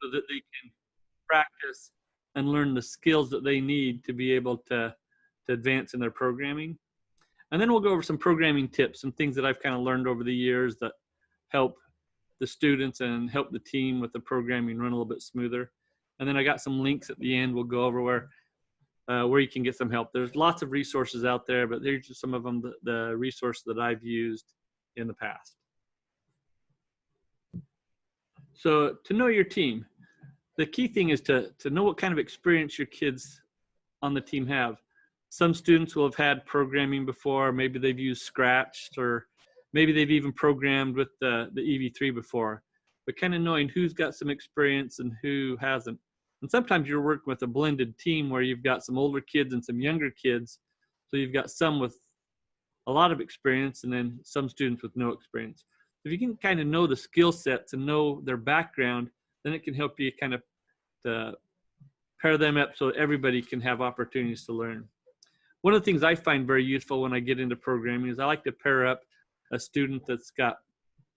so that they can practice and learn the skills that they need to be able to advance in their programming. And then we'll go over some programming tips and things that I've kind of learned over the years that help the students and help the team with the programming run a little bit smoother. And then I got some links at the end we'll go over where you can get some help. There's lots of resources out there, but there's just some of them, the resources that I've used in the past. So to know your team, the key thing is to know what kind of experience your kids on the team have. Some students will have had programming before, maybe they've used Scratch, or maybe they've even programmed with the EV3 before, but kind of knowing who's got some experience and who hasn't. And sometimes you're working with a blended team where you've got some older kids and some younger kids. So you've got some with a lot of experience and then some students with no experience. If you can kind of know the skill sets and know their background, then it can help you kind of pair them up so everybody can have opportunities to learn. One of the things I find very useful when I get into programming is I like to pair up a student that's got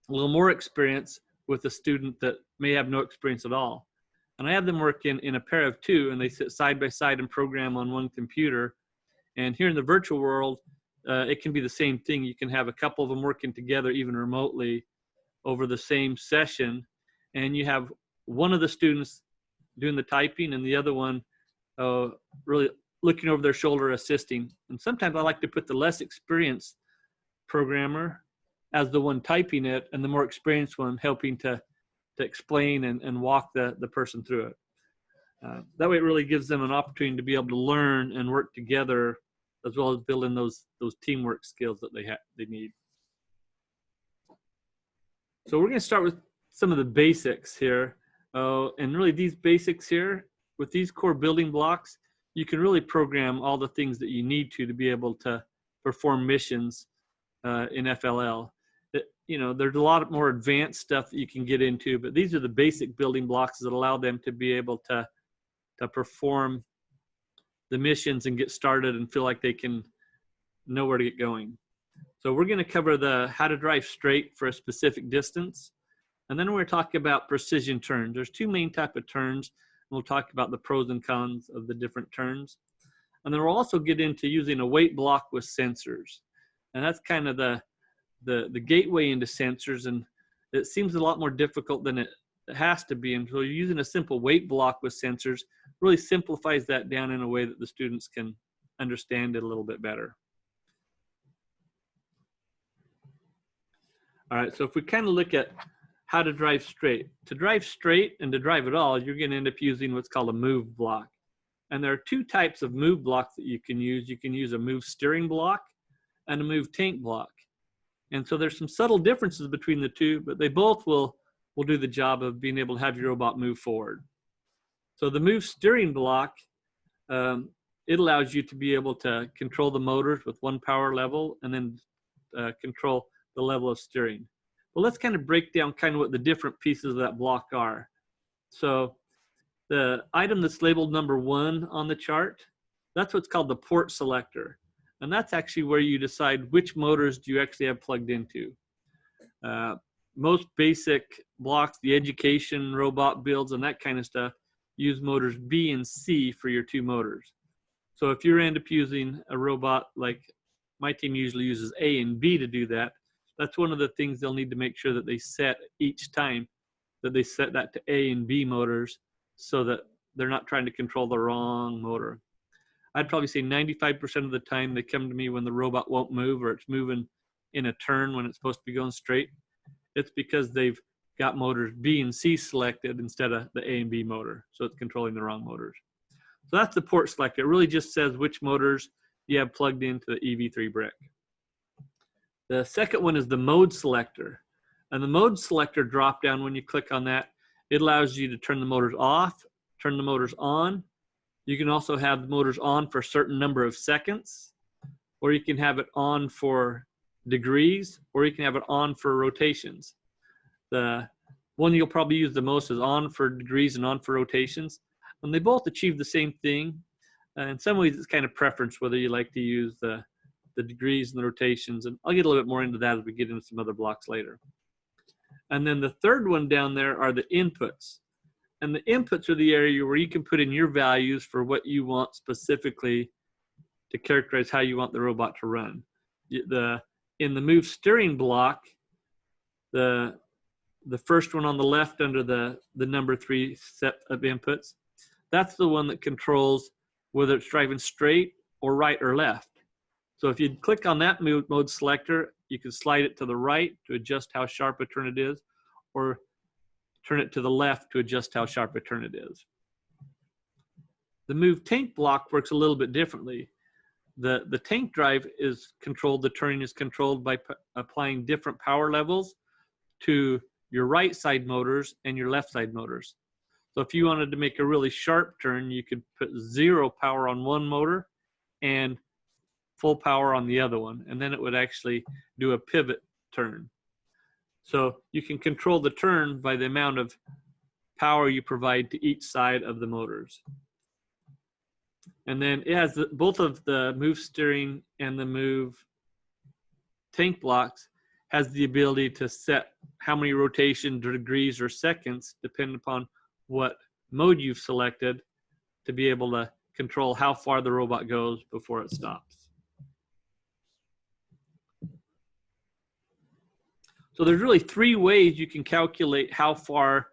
a little more experience with a student that may have no experience at all. And I have them work in a pair of two, and they sit side by side and program on one computer. And here in the virtual world, it can be the same thing. You can have a couple of them working together, even remotely, over the same session. And you have one of the students doing the typing and the other one really looking over their shoulder assisting. And sometimes I like to put the less experienced programmer as the one typing it and the more experienced one helping to explain and walk the person through it. That way it really gives them an opportunity to be able to learn and work together, as well as building those teamwork skills that they need. So we're going to start with some of the basics here. And really these basics here, with these core building blocks, you can really program all the things that you need to be able to perform missions in FLL. There's a lot more advanced stuff that you can get into, but these are the basic building blocks that allow them to be able to perform the missions and get started and feel like they can know where to get going. So we're going to cover how to drive straight for a specific distance. And then we're going to talk about precision turns. There's two main types of turns. And we'll talk about the pros and cons of the different turns. And then we'll also get into using a weight block with sensors. And that's kind of the gateway into sensors. And it seems a lot more difficult than it has to be. And so using a simple weight block with sensors really simplifies that down in a way that the students can understand it a little bit better. All right, so if we kind of look at how to drive straight. To drive straight and to drive at all, you're going to end up using what's called a move block. And there are two types of move blocks that you can use. You can use a move steering block and a move tank block. And so there's some subtle differences between the two, but they both will do the job of being able to have your robot move forward. So the move steering block, it allows you to be able to control the motors with one power level and then control the level of steering. Well, let's kind of break down kind of what the different pieces of that block are. So the item that's labeled number 1 on the chart, that's what's called the port selector. And that's actually where you decide which motors do you actually have plugged into. Most basic blocks, the education, robot builds, and that kind of stuff, use motors B and C for your 2 motors. So if you end up using a robot, like my team usually uses A and B to do that, that's one of the things they'll need to make sure that they set each time, that they set that to A and B motors so that they're not trying to control the wrong motor. I'd probably say 95% of the time they come to me when the robot won't move or it's moving in a turn when it's supposed to be going straight. It's because they've got motors B and C selected instead of the A and B motor. So it's controlling the wrong motors. So that's the port selector. It really just says which motors you have plugged into the EV3 brick. The second one is the mode selector. And the mode selector drop down, when you click on that, it allows you to turn the motors off, turn the motors on. You can also have the motors on for a certain number of seconds, or you can have it on for degrees, or you can have it on for rotations. The one you'll probably use the most is on for degrees and on for rotations. And they both achieve the same thing. In some ways, it's kind of preference whether you like to use the degrees and the rotations. And I'll get a little bit more into that as we get into some other blocks later. And then the third one down there are the inputs. and the inputs are the area where you can put in your values for what you want specifically to characterize how you want the robot to run. In the move steering block, the first one on the left under the number 3 set of inputs, that's the one that controls whether it's driving straight or right or left. So if you click on that mode selector, you can slide it to the right to adjust how sharp a turn it is, or turn it to the left to adjust how sharp a turn it is. The move tank block works a little bit differently. The tank drive is controlled, the turning is controlled by applying different power levels to your right side motors and your left side motors. So if you wanted to make a really sharp turn, you could put 0 power on one motor and full power on the other one, and then it would actually do a pivot turn. So you can control the turn by the amount of power you provide to each side of the motors. And then it has both of the move steering and the move tank blocks has the ability to set how many rotation degrees or seconds, depending upon what mode you've selected, to be able to control how far the robot goes before it stops. So there's really 3 ways you can calculate how far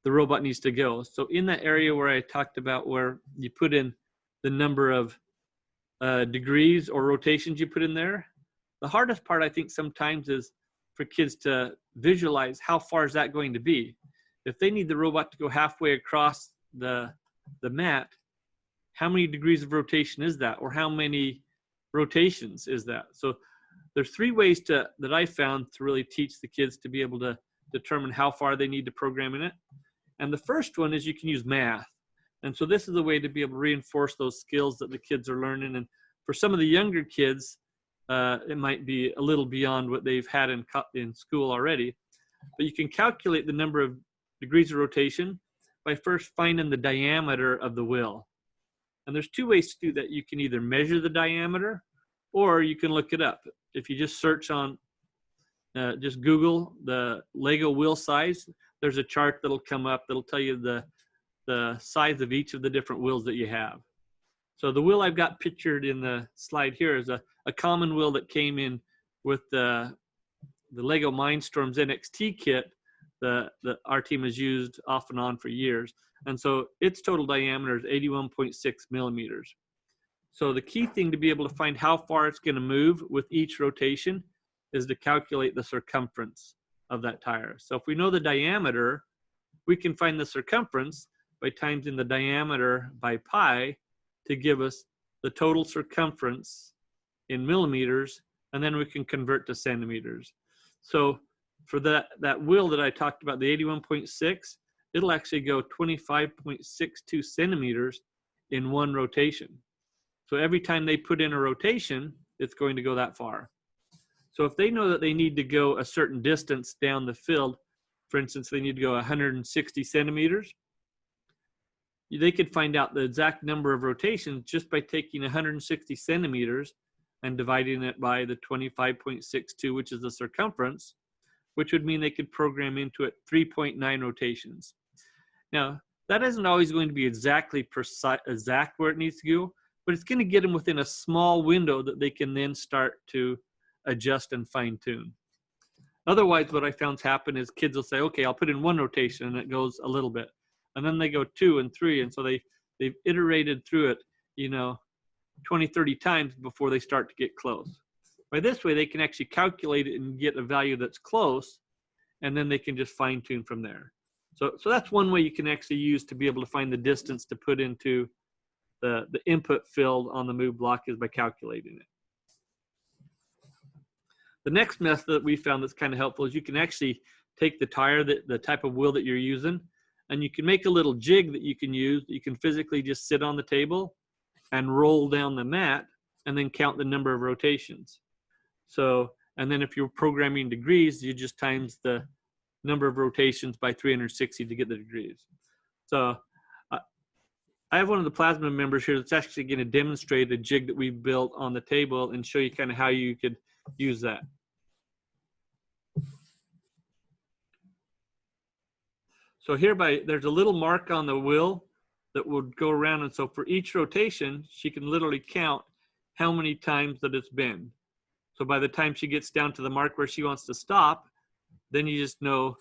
the robot needs to go. So in that area where I talked about where you put in the number of degrees or rotations you put in there, the hardest part I think sometimes is for kids to visualize how far is that going to be. If they need the robot to go halfway across the mat, how many degrees of rotation is that, or how many rotations is that? So there's 3 ways that I found to really teach the kids to be able to determine how far they need to program in it. And the first one is you can use math. And so this is a way to be able to reinforce those skills that the kids are learning. And for some of the younger kids, it might be a little beyond what they've had in school already. But you can calculate the number of degrees of rotation by first finding the diameter of the wheel. And there's 2 ways to do that. You can either measure the diameter, or you can look it up. If you just search on, just Google the Lego wheel size, there's a chart that'll come up that'll tell you the size of each of the different wheels that you have. So the wheel I've got pictured in the slide here is a common wheel that came in with the Lego Mindstorms NXT kit that our team has used off and on for years. And so its total diameter is 81.6 millimeters. So the key thing to be able to find how far it's going to move with each rotation is to calculate the circumference of that tire. So if we know the diameter, we can find the circumference by timesing the diameter by pi to give us the total circumference in millimeters, and then we can convert to centimeters. So for that wheel that I talked about, the 81.6, it'll actually go 25.62 centimeters in one rotation. So every time they put in a rotation, it's going to go that far. So if they know that they need to go a certain distance down the field, for instance, they need to go 160 centimeters, they could find out the exact number of rotations just by taking 160 centimeters and dividing it by the 25.62, which is the circumference, which would mean they could program into it 3.9 rotations. Now, that isn't always going to be exactly precise, exact where it needs to go, but it's going to get them within a small window that they can then start to adjust and fine tune. Otherwise, what I found happen is kids will say, okay, I'll put in 1 rotation and it goes a little bit. And then they go 2 and 3. And so they've iterated through it, 20, 30 times before they start to get close. By this way, they can actually calculate it and get a value that's close, and then they can just fine tune from there. So that's one way you can actually use to be able to find the distance to put into the input field on the move block is by calculating it. The next method that we found that's kind of helpful is you can actually take the tire, the type of wheel that you're using, and you can make a little jig that you can use. You can physically just sit on the table and roll down the mat and then count the number of rotations. So, and then if you're programming degrees, you just times the number of rotations by 360 to get the degrees. So I have one of the Plasma members here that's actually going to demonstrate a jig that we built on the table and show you kind of how you could use that. So hereby, there's a little mark on the wheel that would go around. And so for each rotation, she can literally count how many times that it's been. So by the time she gets down to the mark where she wants to stop, then you just know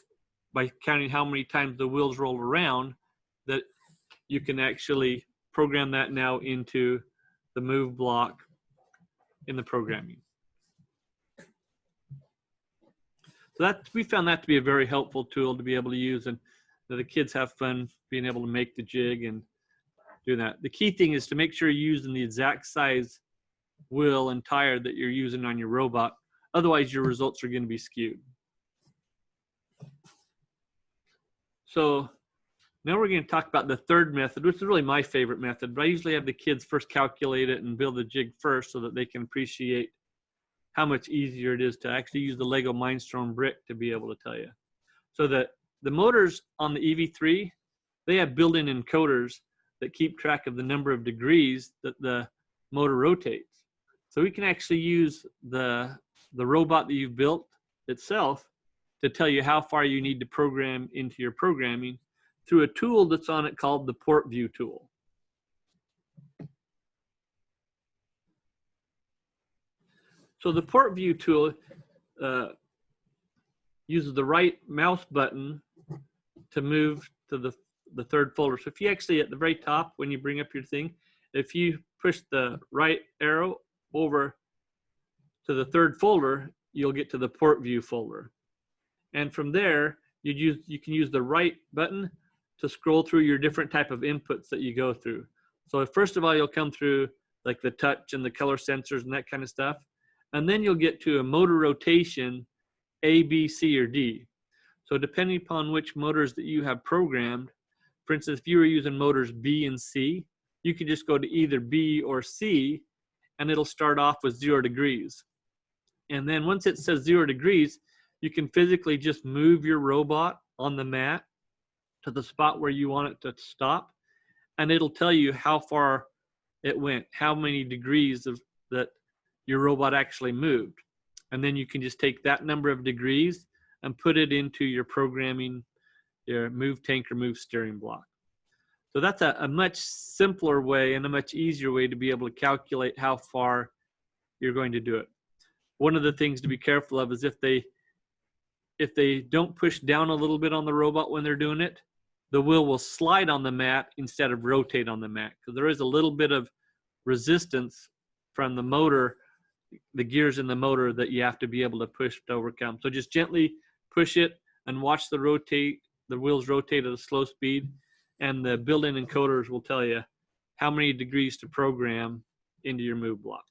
by counting how many times the wheels roll around that you can actually program that now into the move block in the programming. So we found that to be a very helpful tool to be able to use, and the kids have fun being able to make the jig and do that. The key thing is to make sure you're using the exact size wheel and tire that you're using on your robot. Otherwise, your results are going to be skewed. So now we're going to talk about the third method, which is really my favorite method, but I usually have the kids first calculate it and build the jig first so that they can appreciate how much easier it is to actually use the Lego Mindstorm brick to be able to tell you. So that the motors on the EV3, they have built-in encoders that keep track of the number of degrees that the motor rotates. So we can actually use the robot that you've built itself to tell you how far you need to program into your programming through a tool that's on it called the Port View tool. So the Port View tool uses the right mouse button to move to the third folder. So if you actually, at the very top, when you bring up your thing, if you push the right arrow over to the third folder, you'll get to the Port View folder. And from there, you can use the right button to scroll through your different type of inputs that you go through. So first of all, you'll come through like the touch and the color sensors and that kind of stuff. And then you'll get to a motor rotation A, B, C, or D. So depending upon which motors that you have programmed, for instance, if you were using motors B and C, you could just go to either B or C, and it'll start off with 0 degrees. And then once it says 0 degrees, you can physically just move your robot on the mat to the spot where you want it to stop, and it'll tell you how far it went, how many degrees that your robot actually moved. And then you can just take that number of degrees and put it into your programming, your move tank or move steering block. So that's a much simpler way and a much easier way to be able to calculate how far you're going to do it. One of the things to be careful of is if they don't push down a little bit on the robot when they're doing it, the wheel will slide on the mat instead of rotate on the mat, because there is a little bit of resistance from the motor, the gears in the motor, that you have to be able to push to overcome. So just gently push it and watch the wheels rotate at a slow speed, and the built-in encoders will tell you how many degrees to program into your move block.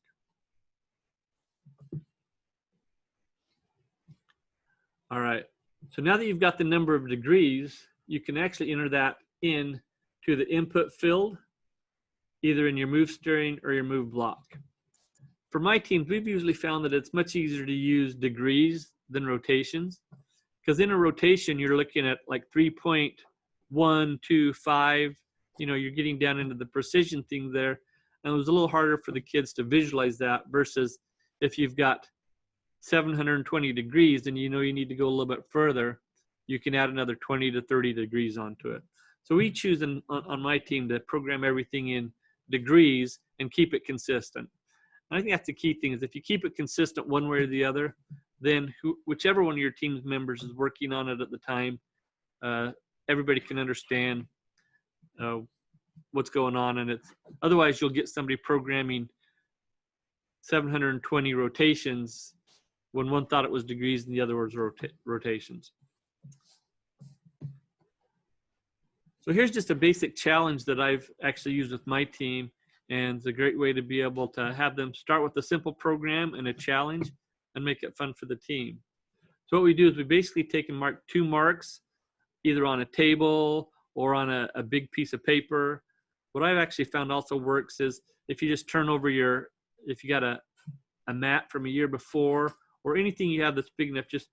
All right, so now that you've got the number of degrees, you can actually enter that in to the input field, either in your move steering or your move block. For my teams, we've usually found that it's much easier to use degrees than rotations, because in a rotation, you're looking at like 3.125, you're getting down into the precision thing there. And it was a little harder for the kids to visualize that versus if you've got 720 degrees and you need to go a little bit further, you can add another 20 to 30 degrees onto it. So we choose on my team to program everything in degrees and keep it consistent. And I think that's the key thing, is if you keep it consistent one way or the other, then whichever one of your team's members is working on it at the time, everybody can understand what's going on. And otherwise you'll get somebody programming 720 rotations when one thought it was degrees and the other was rotations. So here's just a basic challenge that I've actually used with my team, and it's a great way to be able to have them start with a simple program and a challenge and make it fun for the team. So what we do is we basically take and mark 2 marks, either on a table or on a big piece of paper. What I've actually found also works is if you just turn over if you got a mat from a year before, or anything you have that's big enough, just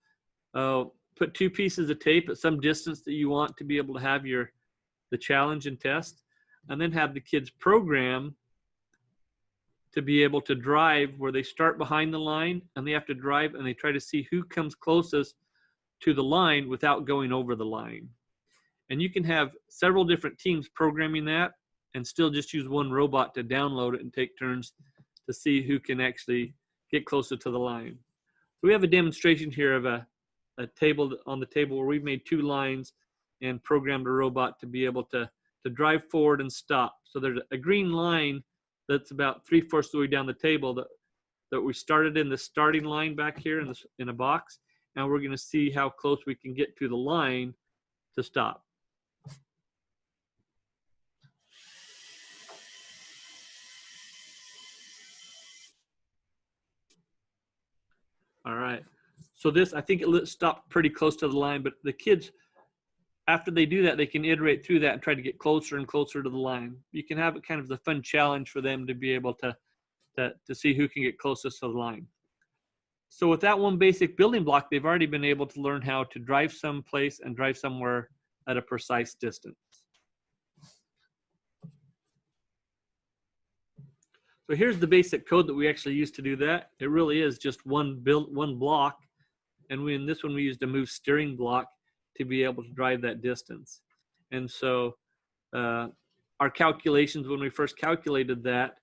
put 2 pieces of tape at some distance that you want to be able to have the challenge and test, and then have the kids program to be able to drive where they start behind the line and they have to drive and they try to see who comes closest to the line without going over the line. And you can have several different teams programming that and still just use one robot to download it and take turns to see who can actually get closer to the line. So we have a demonstration here of a table on the table where we've made 2 lines and programmed a robot to be able to drive forward and stop. So there's a green line that's about 3/4 of the way down the table that we started in the starting line back here in a box. Now we're going to see how close we can get to the line to stop. All right. So this, I think it stopped pretty close to the line, but the kids, after they do that, they can iterate through that and try to get closer and closer to the line. You can have it kind of the fun challenge for them to be able to see who can get closest to the line. So with that one basic building block, they've already been able to learn how to drive someplace and drive somewhere at a precise distance. So here's the basic code that we actually use to do that. It really is just one block. And in this one, we used a move steering block to be able to drive that distance. And so our calculations when we first calculated that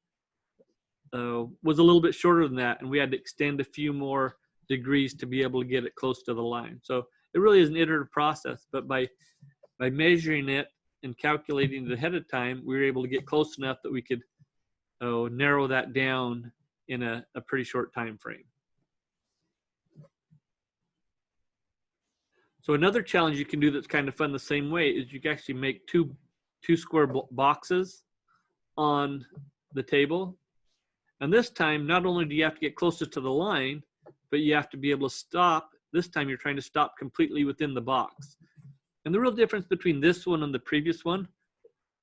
was a little bit shorter than that. And we had to extend a few more degrees to be able to get it close to the line. So it really is an iterative process, but by measuring it and calculating it ahead of time, we were able to get close enough that we could narrow that down in a pretty short time frame. So another challenge you can do that's kind of fun the same way is you can actually make two square boxes on the table. And this time, not only do you have to get closest to the line, but you have to be able to stop. This time you're trying to stop completely within the box. And the real difference between this one and the previous one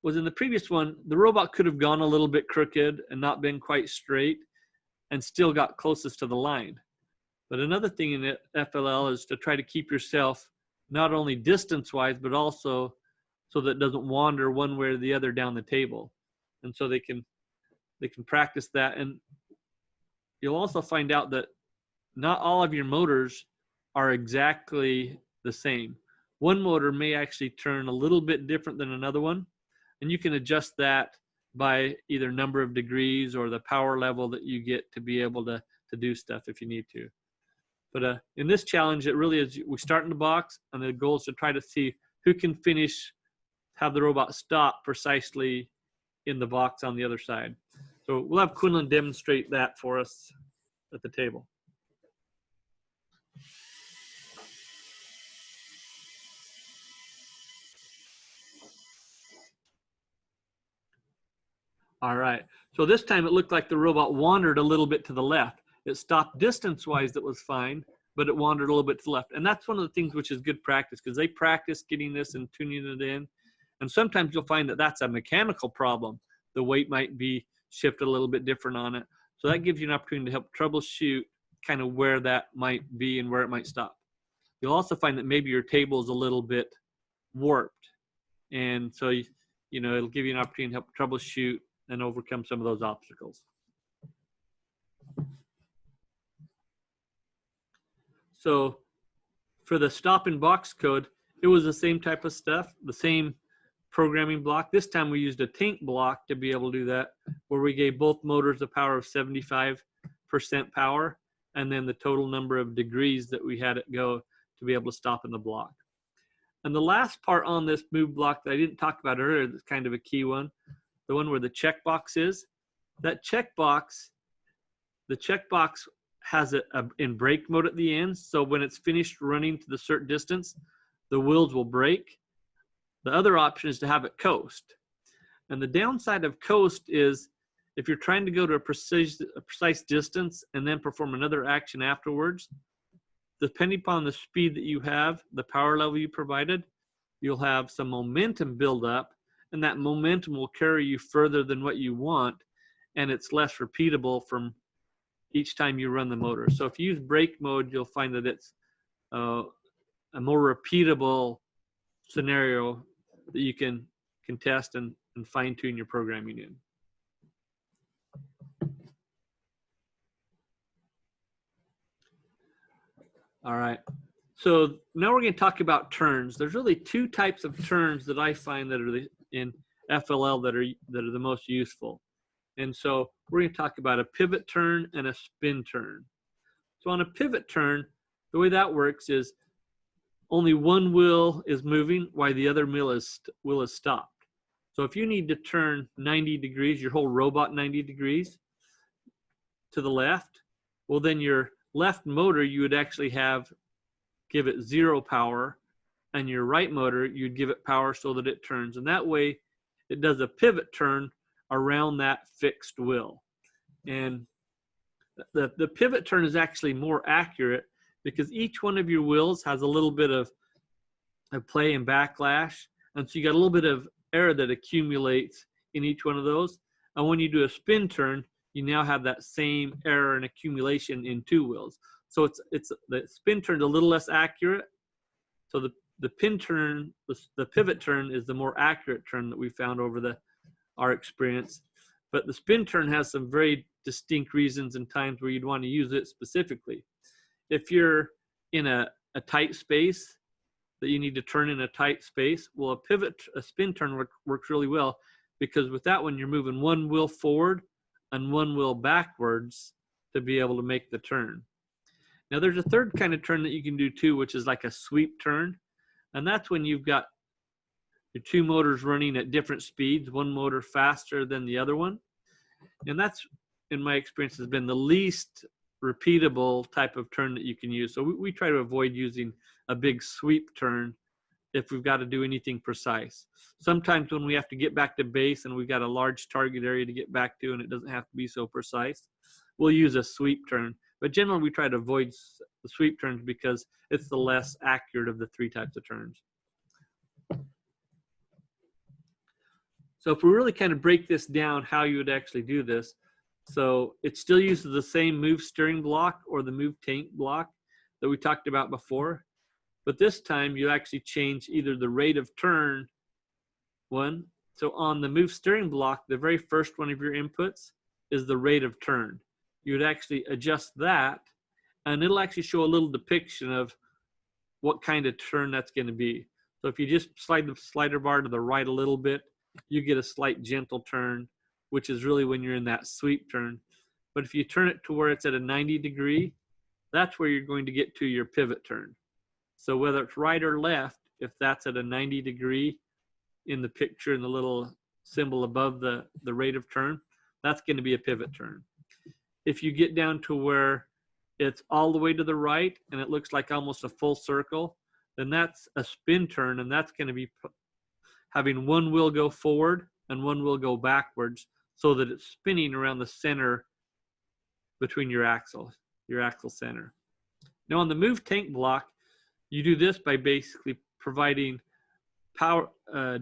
was in the previous one, the robot could have gone a little bit crooked and not been quite straight and still got closest to the line. But another thing in FLL is to try to keep yourself not only distance-wise, but also so that it doesn't wander one way or the other down the table. And so they can practice that. And you'll also find out that not all of your motors are exactly the same. One motor may actually turn a little bit different than another one. And you can adjust that by either number of degrees or the power level that you get to be able to do stuff if you need to. But in this challenge, it really is, we start in the box, and the goal is to try to see who can have the robot stop precisely in the box on the other side. So we'll have Quinlan demonstrate that for us at the table. All right, so this time it looked like the robot wandered a little bit to the left. It stopped distance-wise, that was fine, but it wandered a little bit to the left. And that's one of the things which is good practice, because they practice getting this and tuning it in. And sometimes you'll find that that's a mechanical problem. The weight might be shifted a little bit different on it. So that gives you an opportunity to help troubleshoot kind of where that might be and where it might stop. You'll also find that maybe your table is a little bit warped. And so, it'll give you an opportunity to help troubleshoot and overcome some of those obstacles. So for the stop and box code, it was the same type of stuff, the same programming block. This time we used a tank block to be able to do that, where we gave both motors a power of 75% power, and then the total number of degrees that we had it go to be able to stop in the block. And the last part on this move block that I didn't talk about earlier, that's kind of a key one, the one where the checkbox is. That checkbox, the checkbox has it in brake mode at the end. So when it's finished running to the certain distance, the wheels will brake. The other option is to have it coast. And the downside of coast is if you're trying to go to a precise distance and then perform another action afterwards, depending upon the speed that you have, the power level you provided, you'll have some momentum build up, and that momentum will carry you further than what you want, and it's less repeatable from each time you run the motor. So if you use brake mode, you'll find that it's a more repeatable scenario that you can test and fine tune your programming in. All right, So now we're going to talk about turns. There's really two types of turns that I find that are in FLL that are the most useful. And so we're going to talk about a pivot turn and a spin turn. So on a pivot turn, the way that works is only one wheel is moving while the other wheel is stopped. So if you need to turn 90 degrees, your whole robot 90 degrees to the left, well then your left motor you would actually give it 0 power, and your right motor you'd give it power so that it turns. And that way it does a pivot turn around that fixed wheel. And the pivot turn is actually more accurate because each one of your wheels has a little bit of play and backlash. And so you got a little bit of error that accumulates in each one of those. And when you do a spin turn, you now have that same error and accumulation in two wheels. So the spin turn is a little less accurate. So the pivot turn is the more accurate turn that we found over our experience. But the spin turn has some very distinct reasons and times where you'd want to use it specifically. If you're in a tight space that you need to turn in a tight space, well, a spin turn works really well, because with that one, you're moving one wheel forward and one wheel backwards to be able to make the turn. Now there's a third kind of turn that you can do too, which is like a sweep turn. And that's when you've got your two motors running at different speeds, one motor faster than the other one. And that's, in my experience, has been the least repeatable type of turn that you can use. So we try to avoid using a big sweep turn if we've got to do anything precise. Sometimes when we have to get back to base and we've got a large target area to get back to and it doesn't have to be so precise, we'll use a sweep turn. But generally we try to avoid the sweep turns because it's the less accurate of the three types of turns. So if we really kind of break this down, how you would actually do this, so it still uses the same move steering block or the move tank block that we talked about before, but this time you actually change either the rate of turn one. So on the move steering block, the very first one of your inputs is the rate of turn. You would actually adjust that, and it'll actually show a little depiction of what kind of turn that's going to be. So if you just slide the slider bar to the right a little bit, you get a slight gentle turn, which is really when you're in that sweep turn. But if you turn it to where it's at a 90 degree, that's where you're going to get to your pivot turn. So whether it's right or left, if that's at a 90 degree in the picture in the little symbol above the rate of turn, that's going to be a pivot turn. If you get down to where it's all the way to the right and it looks like almost a full circle, then that's a spin turn, and that's going to be having one wheel go forward and one wheel go backwards so that it's spinning around the center between your axle center. Now on the move tank block, you do this by basically providing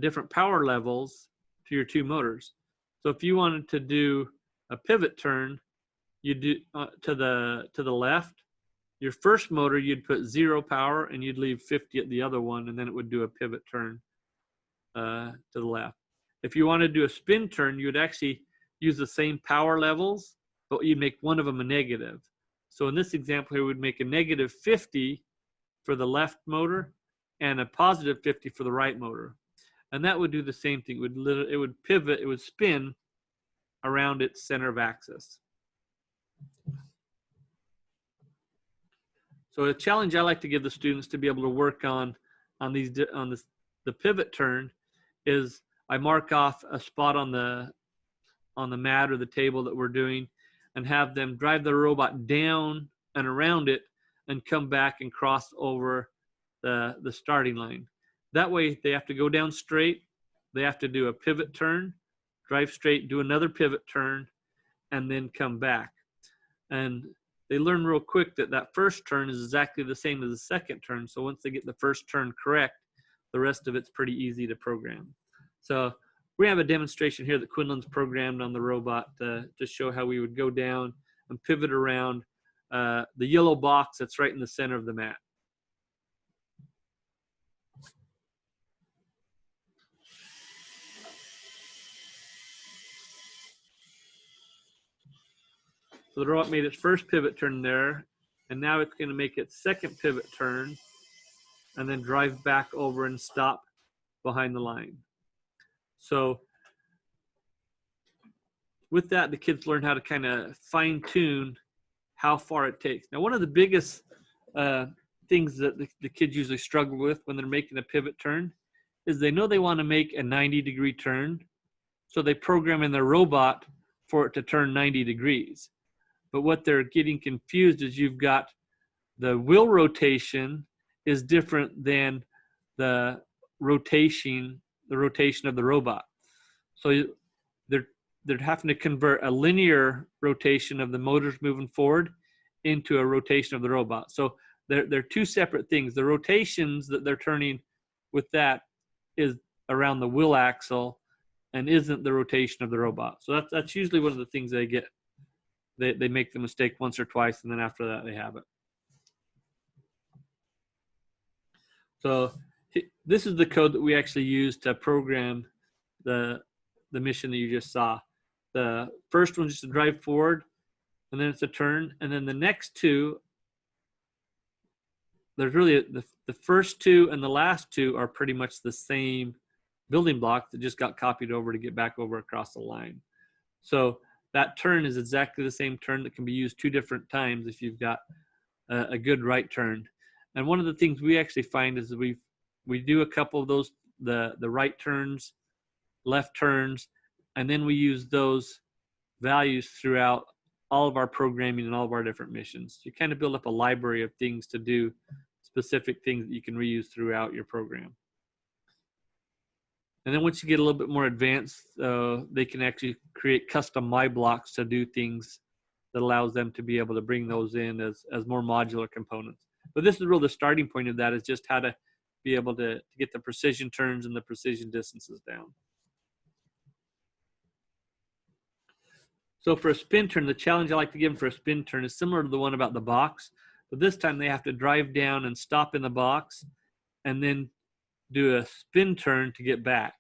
different power levels to your two motors. So if you wanted to do a pivot turn, you do to the left, your first motor you'd put 0 power and you'd leave 50 at the other one, and then it would do a pivot turn to the left. If you want to do a spin turn, you would actually use the same power levels, but you'd make one of them a negative. So in this example here, we'd make a negative 50 for the left motor and a positive 50 for the right motor. And that would do the same thing. It would pivot, it would spin around its center of axis. So a challenge I like to give the students to be able to work on the pivot turn is I mark off a spot on the mat or the table that we're doing and have them drive the robot down and around it and come back and cross over the starting line. That way they have to go down straight, they have to do a pivot turn, drive straight, do another pivot turn, and then come back. And they learn real quick that first turn is exactly the same as the second turn. So once they get the first turn correct, the rest of it's pretty easy to program. So we have a demonstration here that Quinlan's programmed on the robot to show how we would go down and pivot around the yellow box that's right in the center of the mat. So the robot made its first pivot turn there, and now it's going to make its second pivot turn and then drive back over and stop behind the line. So with that, the kids learn how to kind of fine tune how far it takes. Now, one of the biggest things that the kids usually struggle with when they're making a pivot turn is they know they want to make a 90-degree turn. So they program in their robot for it to turn 90 degrees. But what they're getting confused is you've got the wheel rotation is different than the rotation of the robot. So they're having to convert a linear rotation of the motors moving forward into a rotation of the robot. So they're two separate things. The rotations that they're turning with that is around the wheel axle and isn't the rotation of the robot. So that's usually one of the things they get. They make the mistake once or twice, and then after that they have it. So this is the code that we actually use to program the mission that you just saw. The first one's just to drive forward, and then it's a turn, and then the next two, there's really the first two and the last two are pretty much the same building block that just got copied over to get back over across the line. So that turn is exactly the same turn that can be used two different times if you've got a good right turn. And one of the things we actually find is that we do a couple of those, the right turns, left turns, and then we use those values throughout all of our programming and all of our different missions. You kind of build up a library of things to do, specific things that you can reuse throughout your program. And then once you get a little bit more advanced, they can actually create custom My blocks to do things that allows them to be able to bring those in as more modular components. But this is really the starting point of that, is just how to be able to get the precision turns and the precision distances down. So for a spin turn, the challenge I like to give them for a spin turn is similar to the one about the box, but this time they have to drive down and stop in the box and then do a spin turn to get back.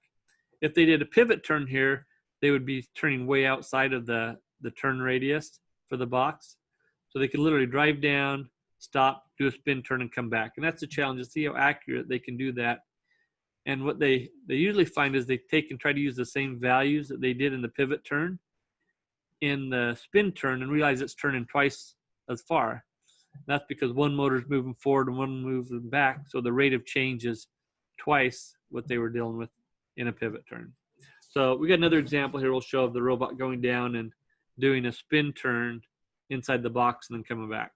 If they did a pivot turn here, they would be turning way outside of the turn radius for the box. So they could literally drive down, stop, do a spin turn, and come back. And that's the challenge, to see how accurate they can do that. And what they usually find is they take and try to use the same values that they did in the pivot turn in the spin turn and realize it's turning twice as far. That's because one motor is moving forward and one moving back, so the rate of change is twice what they were dealing with in a pivot turn. So we got another example here we'll show of the robot going down and doing a spin turn inside the box and then coming back.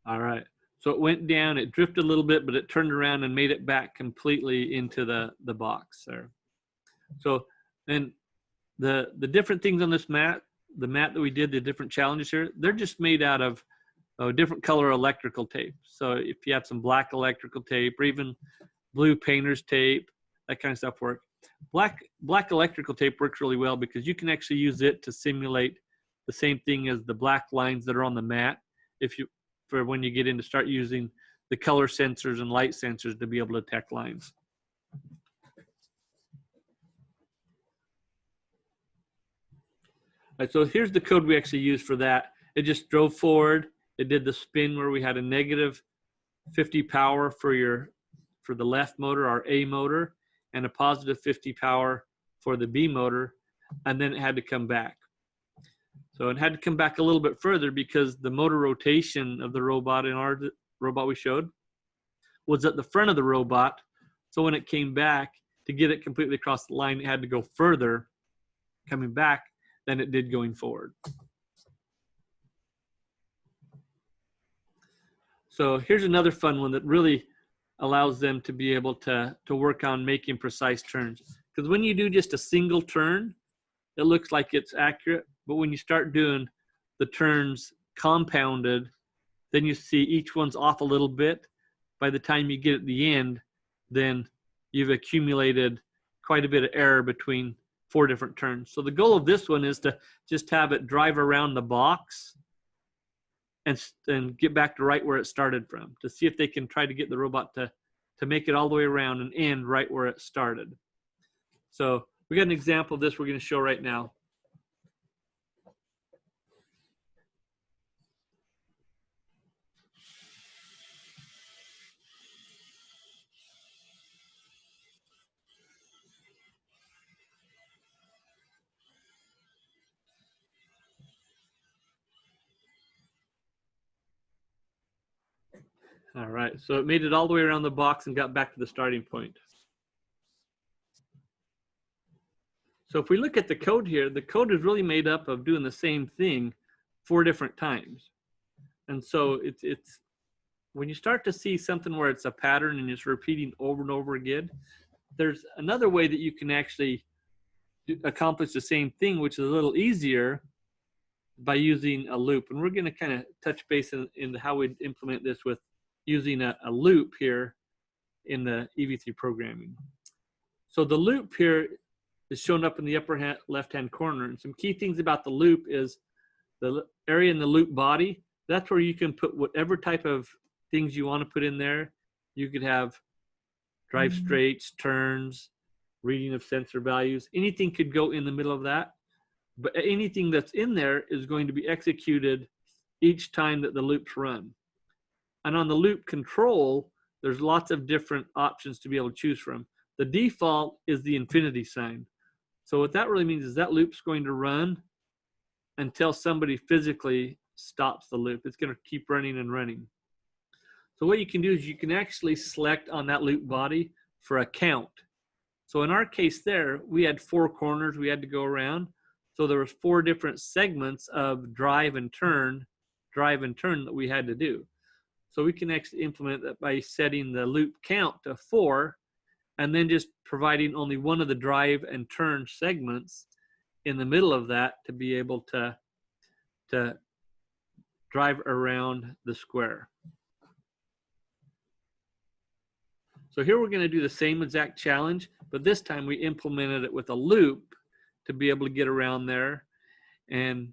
All right, so it went down, it drifted a little bit, but it turned around and made it back completely into the box there. So then the different things on this mat, the mat that we did, the different challenges here, they're just made out of different color electrical tape. So if you have some black electrical tape or even blue painter's tape, that kind of stuff work. Black electrical tape works really well because you can actually use it to simulate the same thing as the black lines that are on the mat. For when you get in to start using the color sensors and light sensors to be able to detect lines. All right, so here's the code we actually used for that. It just drove forward. It did the spin where we had a negative 50 power for the left motor, our A motor, and a positive 50 power for the B motor, and then it had to come back. So it had to come back a little bit further because the motor rotation of the robot in our robot we showed was at the front of the robot. So when it came back, to get it completely across the line, it had to go further coming back than it did going forward. So here's another fun one that really allows them to be able to work on making precise turns. Because when you do just a single turn, it looks like it's accurate. But when you start doing the turns compounded, then you see each one's off a little bit. By the time you get at the end, then you've accumulated quite a bit of error between 4 different turns. So the goal of this one is to just have it drive around the box and get back to right where it started from, to see if they can try to get the robot to make it all the way around and end right where it started. So we got an example of this we're going to show right now. All right, so it made it all the way around the box and got back to the starting point. So if we look at the code here, the code is really made up of doing the same thing 4 different times. And so it's when you start to see something where it's a pattern and it's repeating over and over again, there's another way that you can actually accomplish the same thing, which is a little easier, by using a loop. And we're going to kind of touch base in how we implement this with using a loop here in the EV3 programming. So the loop here is shown up in the upper left-hand corner. And some key things about the loop is the area in the loop body. That's where you can put whatever type of things you want to put in there. You could have drive straights, turns, reading of sensor values. Anything could go in the middle of that. But anything that's in there is going to be executed each time that the loops run. And on the loop control, there's lots of different options to be able to choose from. The default is the infinity sign. So what that really means is that loop's going to run until somebody physically stops the loop. It's going to keep running and running. So what you can do is you can actually select on that loop body for a count. So in our case there, we had 4 corners we had to go around. So there was 4 different segments of drive and turn that we had to do. So we can actually implement that by setting the loop count to 4 and then just providing only one of the drive and turn segments in the middle of that to be able to drive around the square. So here we're going to do the same exact challenge, but this time we implemented it with a loop to be able to get around there and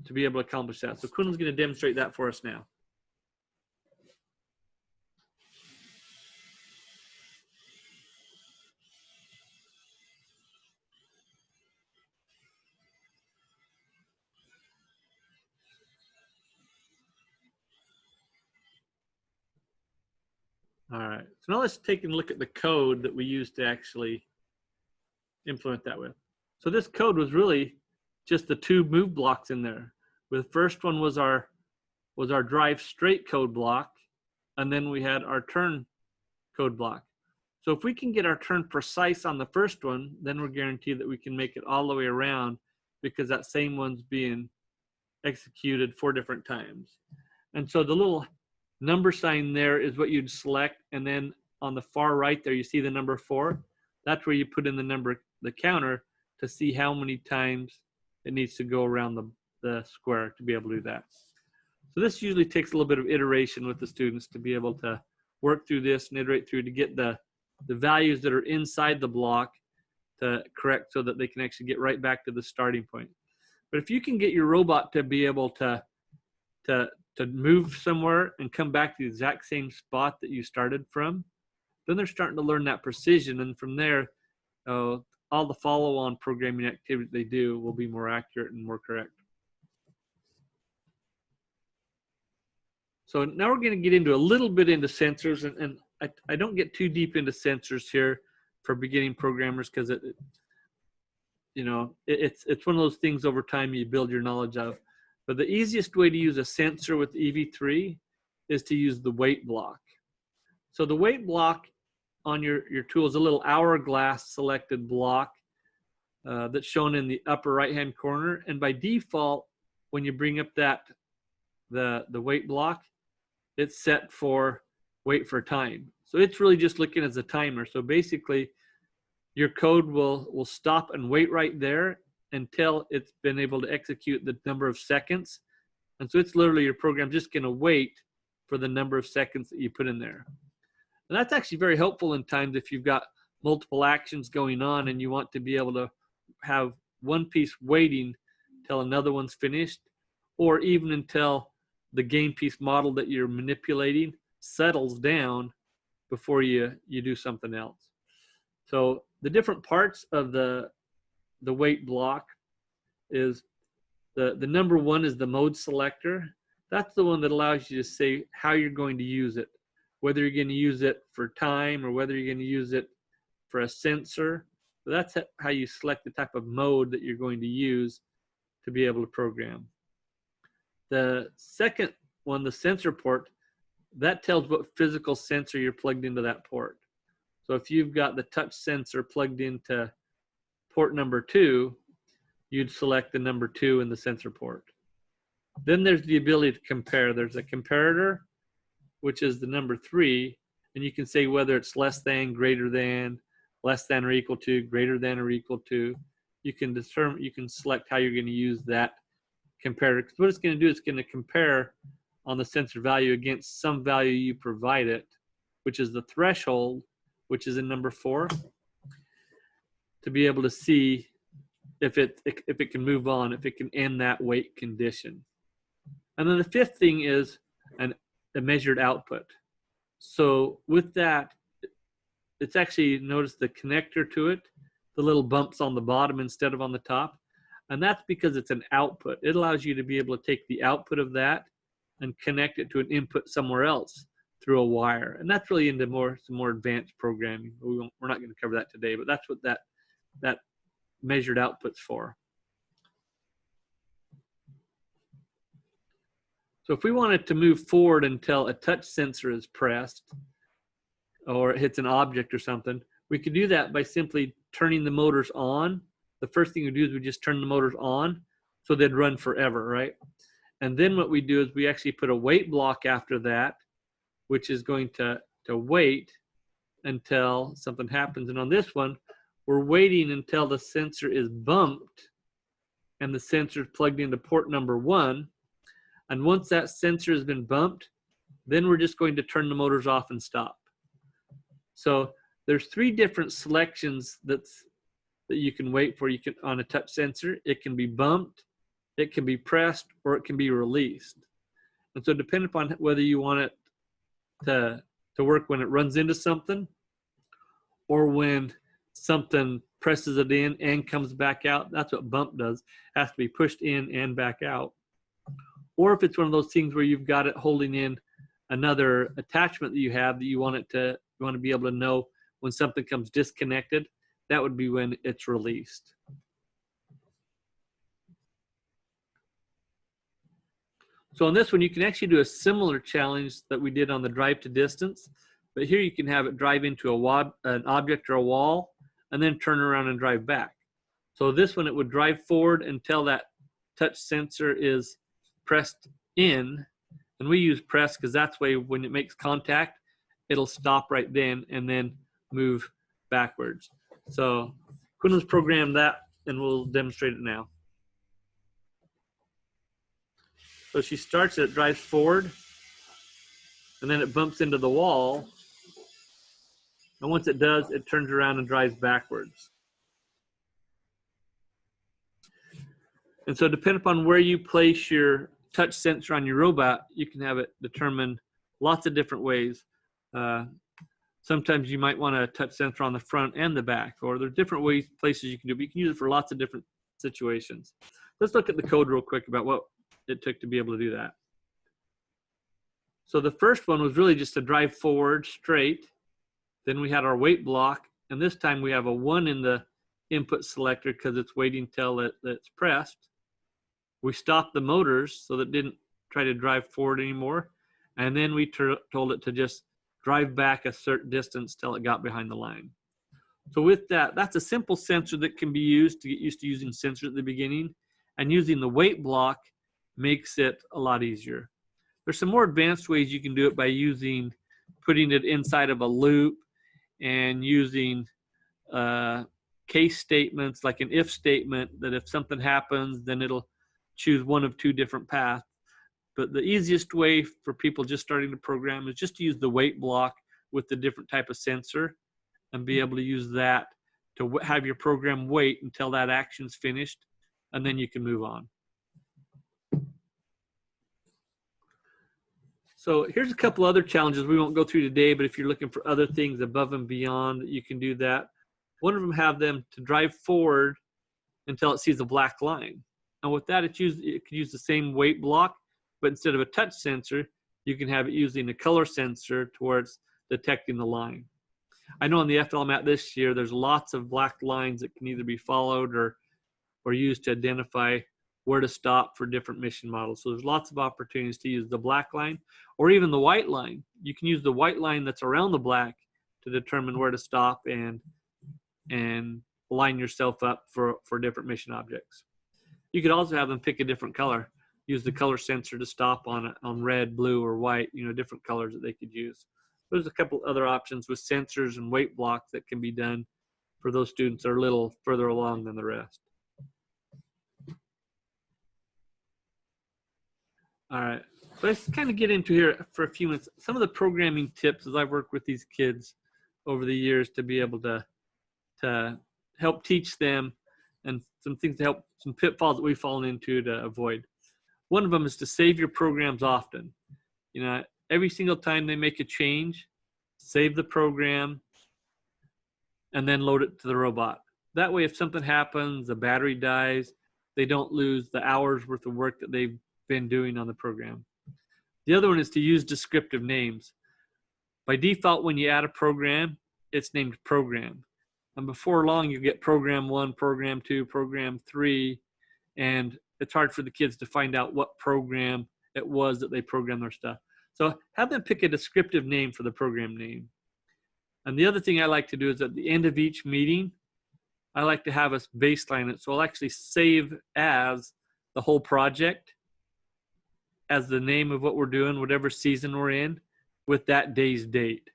to be able to accomplish that. So Quinlan's going to demonstrate that for us now. All right, so now let's take a look at the code that we used to actually implement that with. So this code was really just the 2 move blocks in there. The first one was our drive straight code block, and then we had our turn code block. So if we can get our turn precise on the first one, then we're guaranteed that we can make it all the way around, because that same one's being executed 4 different times. And so the little number sign there is what you'd select, and then on the far right there you see the number 4. That's where you put in the counter to see how many times it needs to go around the square to be able to do that. So this usually takes a little bit of iteration with the students to be able to work through this and iterate through to get the values that are inside the block to correct so that they can actually get right back to the starting point. But if you can get your robot to be able to move somewhere and come back to the exact same spot that you started from, then they're starting to learn that precision. And from there, all the follow-on programming activities they do will be more accurate and more correct. So now we're going to get into a little bit into sensors, and I don't get too deep into sensors here for beginning programmers, because it's one of those things over time you build your knowledge of. But the easiest way to use a sensor with EV3 is to use the weight block. So the weight block on your tool is a little hourglass selected block that's shown in the upper right-hand corner. And by default, when you bring up the weight block, it's set for wait for time. So it's really just looking as a timer. So basically, your code will stop and wait right there until it's been able to execute the number of seconds. And so it's literally your program just going to wait for the number of seconds that you put in there. And that's actually very helpful in times if you've got multiple actions going on and you want to be able to have one piece waiting till another one's finished, or even until the game piece model that you're manipulating settles down before you do something else. So the different parts of the weight block is the number one is the mode selector. That's the one that allows you to say how you're going to use it, whether you're going to use it for time or whether you're going to use it for a sensor. So that's how you select the type of mode that you're going to use to be able to program. The second one, the sensor port, that tells what physical sensor you're plugged into that port. So if you've got the touch sensor plugged into port number 2, you'd select the number 2 in the sensor port. Then there's the ability to compare. There's a comparator, which is the number 3, and you can say whether it's less than, greater than, less than or equal to, greater than or equal to. You can select how you're going to use that comparator. Because what it's going to do is it's going to compare on the sensor value against some value you provide it, which is the threshold, which is in number 4, to be able to see if it can move on, if it can end that weight condition. And then the fifth thing is a measured output. So with that, it's actually, notice the connector to it, the little bumps on the bottom instead of on the top. And that's because it's an output. It allows you to be able to take the output of that and connect it to an input somewhere else through a wire. And that's really into some more advanced programming. We're not going to cover that today, but that's what that measured output's for. So if we wanted to move forward until a touch sensor is pressed or it hits an object or something, we could do that by simply turning the motors on. The first thing we do is we just turn the motors on so they'd run forever, right? And then what we do is we actually put a wait block after that, which is going to wait until something happens. And on this one, we're waiting until the sensor is bumped and the sensor is plugged into port number 1. And once that sensor has been bumped, then we're just going to turn the motors off and stop. So there's 3 different selections that you can wait for. You can, on a touch sensor, it can be bumped, it can be pressed, or it can be released. And so depending upon whether you want it to work when it runs into something or when something presses it in and comes back out, that's what bump does. It has to be pushed in and back out. Or if it's one of those things where you've got it holding in another attachment that you have that you want to be able to know when something comes disconnected, that would be when it's released. So on this one, you can actually do a similar challenge that we did on the drive to distance, but here you can have it drive into an object or a wall and then turn around and drive back. So this one, it would drive forward until that touch sensor is pressed in, and we use press because that's way when it makes contact, it'll stop right then and then move backwards. So Quinn program that, and we'll demonstrate it now. So she starts it, drives forward, and then it bumps into the wall. And once it does, it turns around and drives backwards. And so depending upon where you place your touch sensor on your robot, you can have it determined lots of different ways. Sometimes you might want a touch sensor on the front and the back, or there's different places you can do it, but you can use it for lots of different situations. Let's look at the code real quick about what it took to be able to do that. So the first one was really just to drive forward straight. Then we had our wait block, and this time we have a 1 in the input selector because it's waiting till it's pressed. We stopped the motors so that it didn't try to drive forward anymore. And then we told it to just drive back a certain distance till it got behind the line. So with that, that's a simple sensor that can be used to get used to using sensors at the beginning. And using the wait block makes it a lot easier. There's some more advanced ways you can do it by putting it inside of a loop and using case statements like an if statement that if something happens, then it'll choose one of 2 different paths. But the easiest way for people just starting to program is just to use the wait block with the different type of sensor and be able to use that to have your program wait until that action's finished, and then you can move on. So here's a couple other challenges we won't go through today, but if you're looking for other things above and beyond, you can do that. One of them have them to drive forward until it sees a black line. And with that, it could use the same weight block, but instead of a touch sensor, you can have it using a color sensor towards detecting the line. I know on the FLL map this year, there's lots of black lines that can either be followed or used to identify where to stop for different mission models. So there's lots of opportunities to use the black line or even the white line. You can use the white line that's around the black to determine where to stop and line yourself up for different mission objects. You could also have them pick a different color. Use the color sensor to stop on red, blue, or white, different colors that they could use. There's a couple other options with sensors and weight blocks that can be done for those students that are a little further along than the rest. All right, so let's kind of get into here for a few minutes. Some of the programming tips as I've worked with these kids over the years to be able to help teach them, and some things to help, some pitfalls that we've fallen into to avoid. One of them is to save your programs often. Every single time they make a change, save the program, and then load it to the robot. That way, if something happens, the battery dies, they don't lose the hours worth of work that they've been doing on the program. The other one is to use descriptive names. By default, when you add a program, it's named program. And before long, you get program 1, program 2, program 3, and it's hard for the kids to find out what program it was that they programmed their stuff. So have them pick a descriptive name for the program name. And the other thing I like to do is at the end of each meeting, I like to have us baseline it. So I'll actually save as the whole project as the name of what we're doing, whatever season we're in, with that day's date.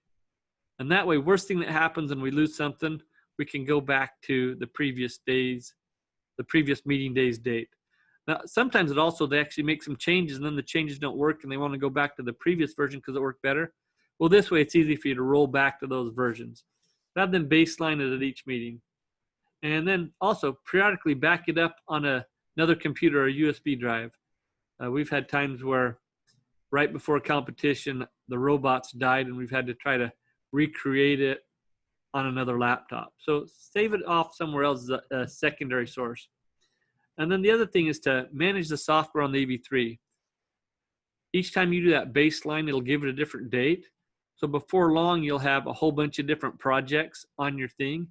And that way, worst thing that happens and we lose something, we can go back to the previous meeting day's date. Now, sometimes they actually make some changes and then the changes don't work and they want to go back to the previous version because it worked better. Well, this way it's easy for you to roll back to those versions. Have them baseline it at each meeting. And then also periodically back it up on another computer or a USB drive. We've had times where right before competition, the robots died and we've had to try to recreate it on another laptop. So save it off somewhere else as a secondary source. And then the other thing is to manage the software on the EV3. Each time you do that baseline, it'll give it a different date. So before long, you'll have a whole bunch of different projects on your thing.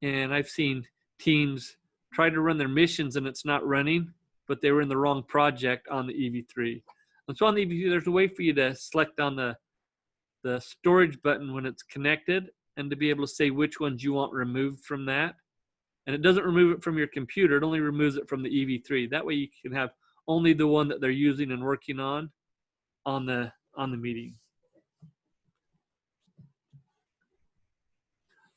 And I've seen teams try to run their missions and it's not running, but they were in the wrong project on the EV3. And so on the EV3, there's a way for you to select on the storage button when it's connected and to be able to say which ones you want removed from that. And it doesn't remove it from your computer, it only removes it from the EV3. That way you can have only the one that they're using and working on the meeting.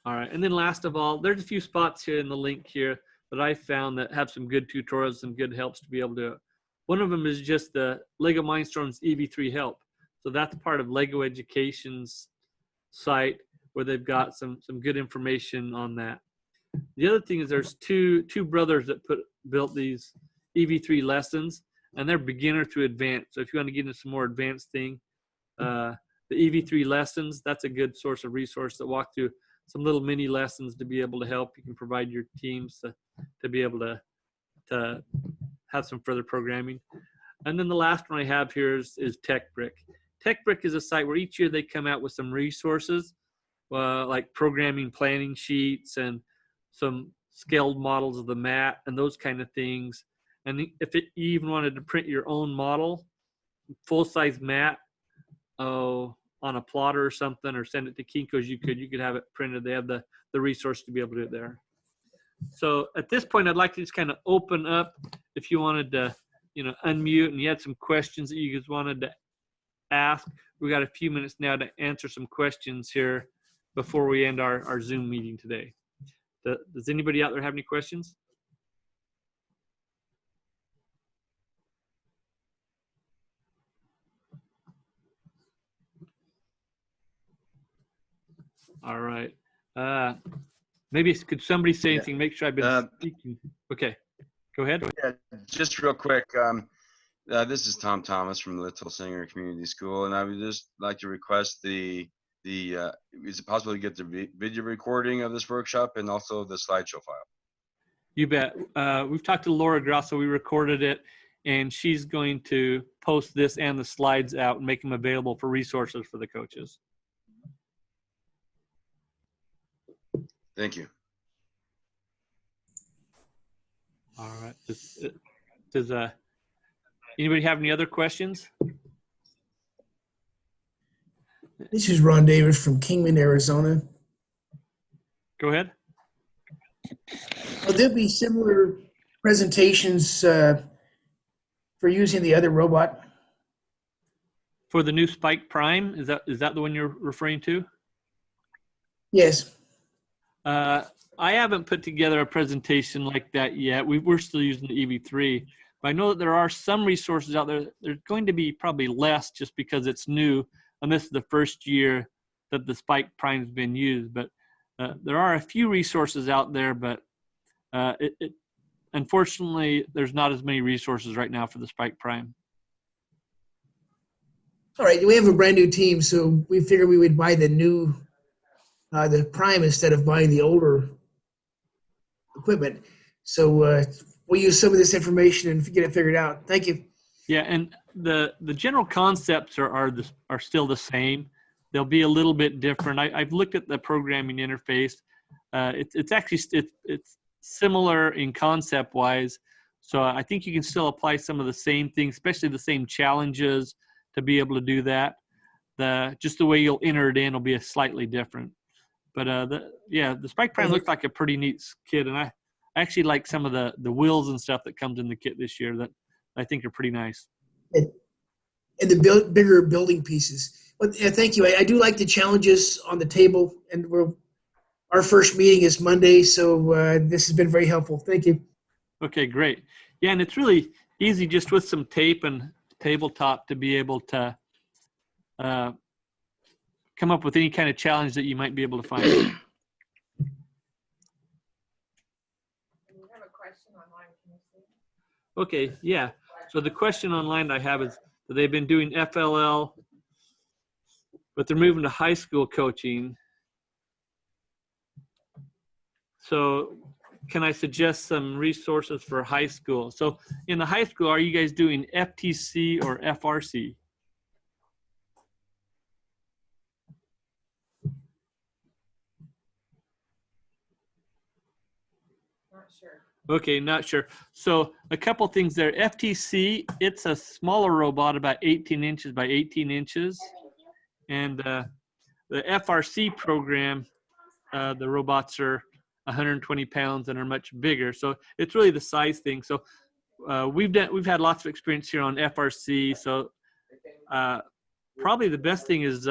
All right, and then last of all, there's a few spots here in the link here that I found that have some good tutorials, some good helps to be able to do it. One of them is just the Lego Mindstorm's EV3 help. So that's part of Lego Education's site where they've got some good information on that. The other thing is there's two brothers that built these EV3 lessons, and they're beginner to advanced. So if you want to get into some more advanced thing, the EV3 lessons, that's a good source of resource that walk through some little mini lessons to be able to help. You can provide your teams to be able to have some further programming. And then the last one I have here is TechBrick. TechBrick is a site where each year they come out with some resources like programming planning sheets and some scaled models of the mat and those kind of things. And if you even wanted to print your own model, full-size mat, on a plotter or something, or send it to Kinko's, you could have it printed. They have the resource to be able to do it there. So at this point, I'd like to just kind of open up if you wanted to, unmute and you had some questions that you guys wanted to ask. We got a few minutes now to answer some questions here before we end our Zoom meeting today. Does anybody out there have any questions? All right. Maybe could somebody say anything? Make sure I've been speaking. Okay, go ahead. Yeah, just real quick. This is Tom Thomas from Little Singer Community School, and I would just like to request is it possible to get the video recording of this workshop and also the slideshow file? You bet. We've talked to Laura Grosso. We recorded it, and she's going to post this and the slides out and make them available for resources for the coaches. Thank you. All right. Does anybody have any other questions? This is Ron Davis from Kingman, Arizona. Go ahead. Will there be similar presentations for using the other robot? For the new Spike Prime, is that the one you're referring to? Yes. I haven't put together a presentation like that yet. We're still using the EV3, but I know that there are some resources out there. There's going to be probably less just because it's new, and this is the first year that the Spike Prime's been used. But there are a few resources out there, but unfortunately, there's not as many resources right now for the Spike Prime. All right. We have a brand new team, so we figured we would buy the new, the Prime instead of buying the older equipment. So we'll use some of this information and get it figured out. Thank you. Yeah, and the general concepts are still the same. They'll be a little bit different. I've looked at the programming interface. It's actually it's similar in concept wise. So I think you can still apply some of the same things, especially the same challenges to be able to do that. Just the way you'll enter it in will be slightly different. But the Spike Prime looked like a pretty neat kit, and I actually like some of the wheels and stuff that comes in the kit this year that I think are pretty nice. And the bigger building pieces. But thank you. I do like the challenges on the table, and our first meeting is Monday, so this has been very helpful. Thank you. Okay, great. Yeah, and it's really easy just with some tape and tabletop to be able to come up with any kind of challenge that you might be able to find. We have a question online. Can you see? Okay, yeah. So the question online I have is that they've been doing FLL, but they're moving to high school coaching. So can I suggest some resources for high school? So in the high school, are you guys doing FTC or FRC? Not sure. Okay, not sure. So a couple things there. FTC, it's a smaller robot, about 18 inches by 18 inches. And the FRC program, the robots are 120 pounds and are much bigger. So it's really the size thing. So we've had lots of experience here on FRC. So probably the best thing is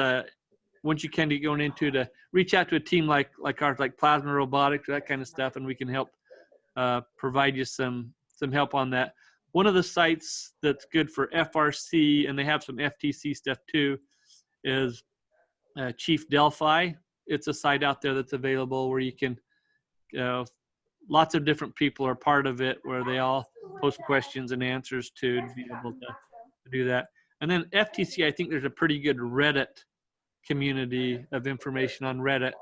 once you can get going into to reach out to a team like ours, like Plasma Robotics, that kind of stuff, and we can help provide you some help on that. One of the sites that's good for FRC, and they have some FTC stuff too, is Chief Delphi. It's a site out there that's available where you can, lots of different people are part of it, where they all post questions and answers to be able to do that. And then FTC, I think there's a pretty good Reddit community of information on Reddit.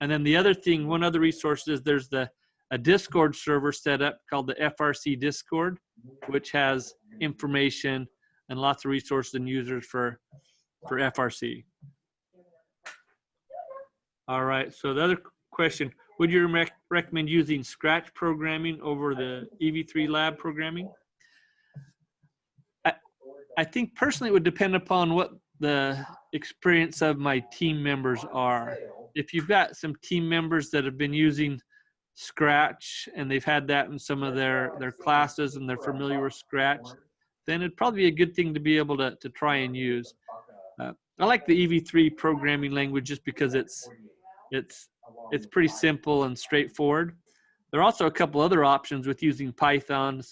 And then the other thing, one other resource is there's a Discord server set up called the FRC Discord, which has information and lots of resources and users for FRC. All right, so the other question, would you recommend using Scratch programming over the EV3 lab programming? I think personally it would depend upon what the experience of my team members are. If you've got some team members that have been using Scratch and they've had that in some of their classes and they're familiar with Scratch, then it'd probably be a good thing to be able to try and use. I like the EV3 programming language just because it's pretty simple and straightforward. There are also a couple other options with using Python,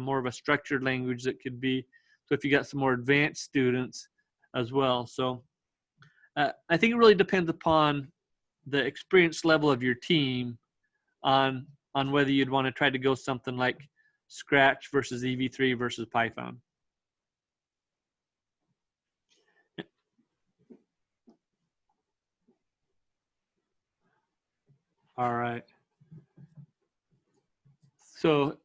more of a structured language that could be, so if you got some more advanced students as well. So I think it really depends upon the experience level of your team on whether you'd want to try to go something like Scratch versus EV3 versus Python. All right. So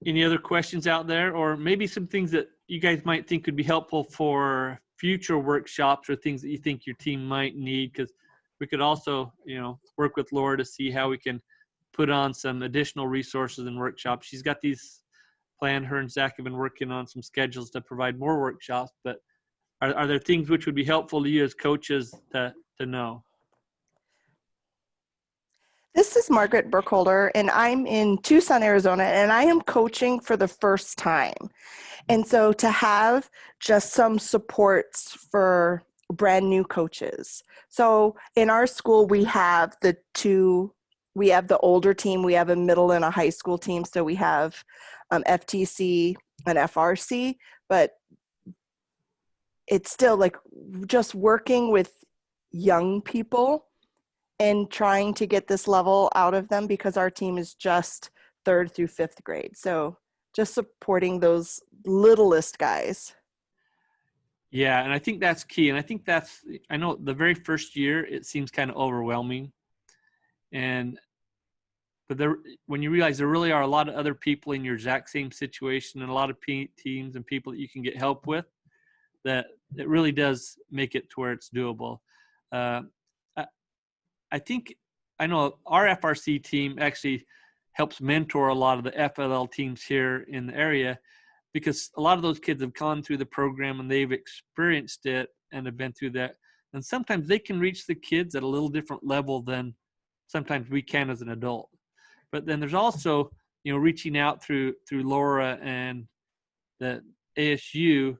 any other questions out there, or maybe some things that you guys might think would be helpful for future workshops or things that you think your team might need? Because we could also, work with Laura to see how we can put on some additional resources and workshops. She's got these planned. Her and Zach have been working on some schedules to provide more workshops, but are there things which would be helpful to you as coaches to know? This is Margaret Burkholder, and I'm in Tucson, Arizona, and I am coaching for the first time. And so to have just some supports for brand new coaches. So in our school, we have the older team, we have a middle and a high school team. So we have FTC and FRC, but it's still like just working with young people and trying to get this level out of them, because our team is just 3rd through 5th grade. So just supporting those littlest guys. Yeah, and I think that's key. And I know the very first year, it seems kind of overwhelming. But when you realize there really are a lot of other people in your exact same situation and a lot of teams and people that you can get help with, that it really does make it to where it's doable. I know our FRC team actually helps mentor a lot of the FLL teams here in the area, because a lot of those kids have gone through the program and they've experienced it and have been through that. And sometimes they can reach the kids at a little different level than sometimes we can as an adult. But then there's also, reaching out through Laura and the ASU,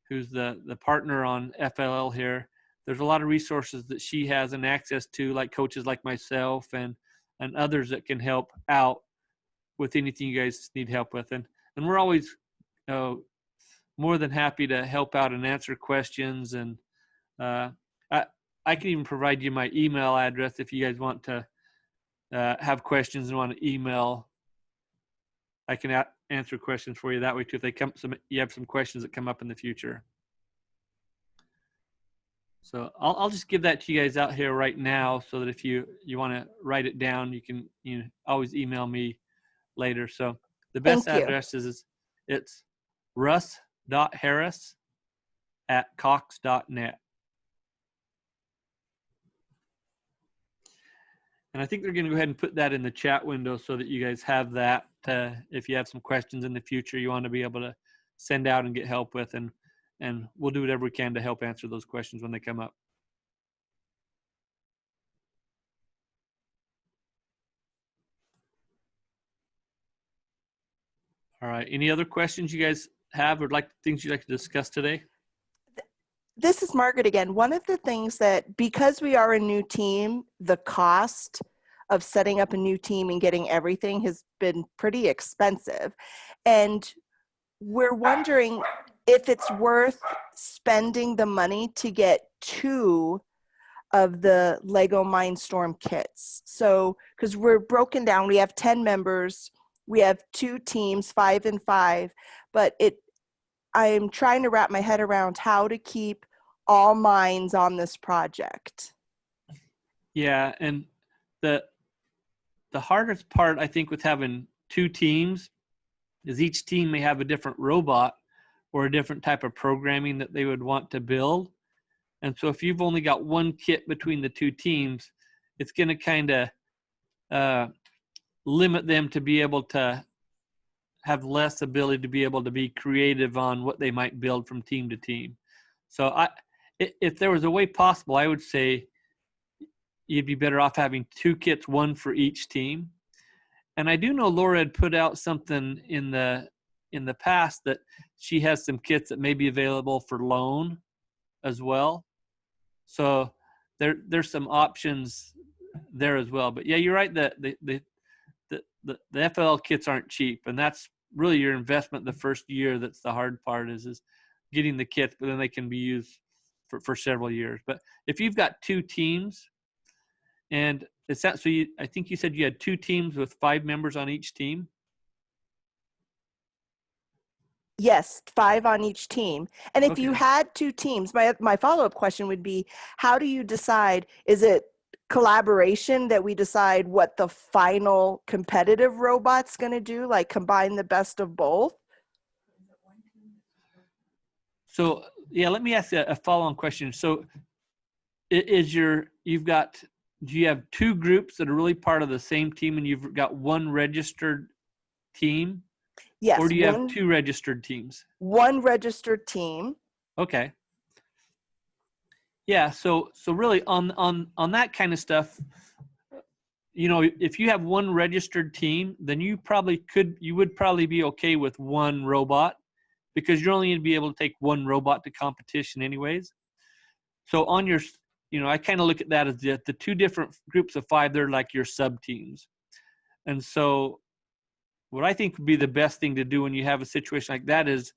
who's the partner on FLL here. There's a lot of resources that she has and access to, like coaches like myself and others that can help out with anything you guys need help with. And we're always more than happy to help out and answer questions. And I can even provide you my email address if you guys want to have questions and want to email. I can answer questions for you that way too, if you have some questions that come up in the future. So I'll just give that to you guys out here right now, so that if you want to write it down, you can always email me later. So the best address is it's russ.harris@cox.net. And I think they're going to go ahead and put that in the chat window so that you guys have that. If you have some questions in the future you want to be able to send out and get help with, and we'll do whatever we can to help answer those questions when they come up. All right. Any other questions you guys have, or things you'd like to discuss today? This is Margaret again. One of the things that, because we are a new team, the cost of setting up a new team and getting everything has been pretty expensive. And we're wondering if it's worth spending the money to get 2 of the Lego Mindstorm kits. So, because we're broken down, we have 10 members, we have 2 teams, 5 and 5, but I'm trying to wrap my head around how to keep all minds on this project. Yeah, and the hardest part, I think, with having 2 teams is each team may have a different robot or a different type of programming that they would want to build. And so if you've only got 1 kit between the 2 teams, it's going to kind of limit them to be able to have less ability to be able to be creative on what they might build from team to team. So if there was a way possible, I would say you'd be better off having 2 kits, 1 for each team. And I do know Laura had put out something in the past that she has some kits that may be available for loan as well. So there's some options there as well. But yeah, you're right that the FLL kits aren't cheap, and that's really your investment the first year. That's the hard part is getting the kits, but then they can be used for several years. But if you've got 2 teams, and it's that, so I think you said you had 2 teams with 5 members on each team. Yes, 5 on each team. And if you had 2 teams, my follow-up question would be, how do you decide, is it collaboration that we decide what the final competitive robot's going to do, like combine the best of both? So yeah, let me ask you a follow-on question. So do you have two groups that are really part of the same team and you've got one registered team? Yes. Or do you have two registered teams? One registered team. Okay. Yeah, so really on that kind of stuff, you know, if you have one registered team, then you would probably be okay with one robot, because you're only going to be able to take one robot to competition anyways. So on your, you know, I kind of look at that as the two different groups of 5, they're like your sub teams. And so what I think would be the best thing to do when you have a situation like that is